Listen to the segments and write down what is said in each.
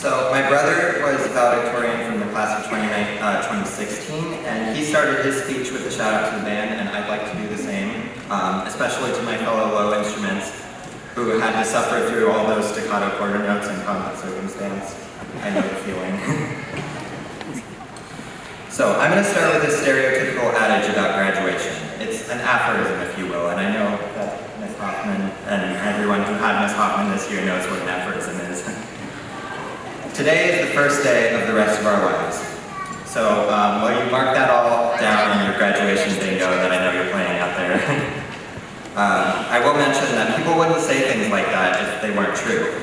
So my brother was valedictorian from the class of 2016, and he started his speech with a shout out to the band, and I'd like to do the same, especially to my fellow low instruments who had to suffer through all those staccato quarter notes in constant circumstance. I know the feeling. So I'm going to start with a stereotypical adage about graduation. It's an aphorism, if you will, and I know that Ms. Hoffman and everyone who had Ms. Hoffman this year knows what an aphorism is. Today is the first day of the rest of our lives. So while you mark that all down in your graduation bingo that I know you're playing out there, I will mention that people wouldn't say things like that if they weren't true.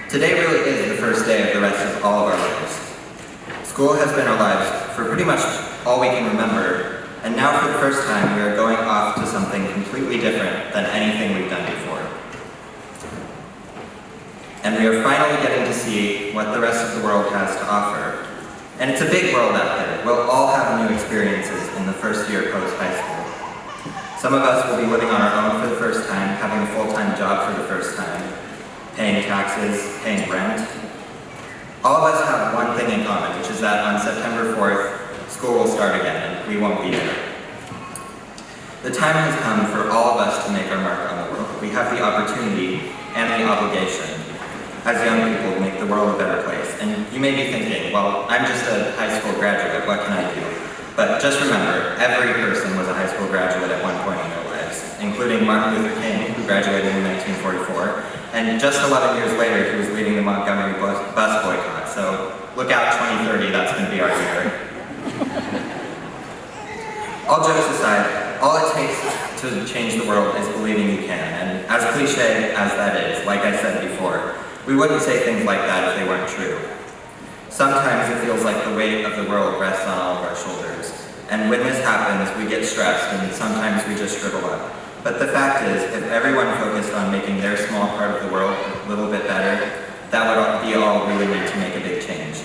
Today really is the first day of the rest of all of our lives. School has been our lives for pretty much all we can remember, and now for the first time we are going off to something completely different than anything we've done before. And we are finally getting to see what the rest of the world has to offer. And it's a big world out there. We'll all have new experiences in the first year post-high school. Some of us will be living on our own for the first time, having a full-time job for the first time, paying taxes, paying rent. All of us have one thing in common, which is that on September 4th, school will start again, and we won't be there. The time has come for all of us to make our mark on the world. We have the opportunity and the obligation as young people to make the world a better place. And you may be thinking, well, I'm just a high school graduate, what can I do? But just remember, every person was a high school graduate at one point in their lives, including Martin Luther King, who graduated in 1944, and just 11 years later, he was leading the Montgomery bus boycott. So look out, 2030, that's going to be our year. All jokes aside, all it takes to change the world is believing you can. And as cliche as that is, like I said before, we wouldn't say things like that if they weren't true. Sometimes it feels like the weight of the world rests on all of our shoulders. And when this happens, we get stressed and sometimes we just shrivel up. But the fact is, if everyone focused on making their small part of the world a little bit better, that would be all we would need to make a big change.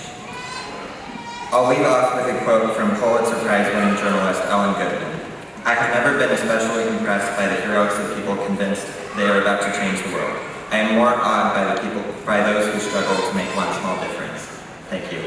I'll leave off with a quote from Pulitzer Prize-winning journalist Ellen Goodman. I have never been especially impressed by the heroics of people convinced they are about to change the world. I am more awed by those who struggle to make one small difference. Thank you.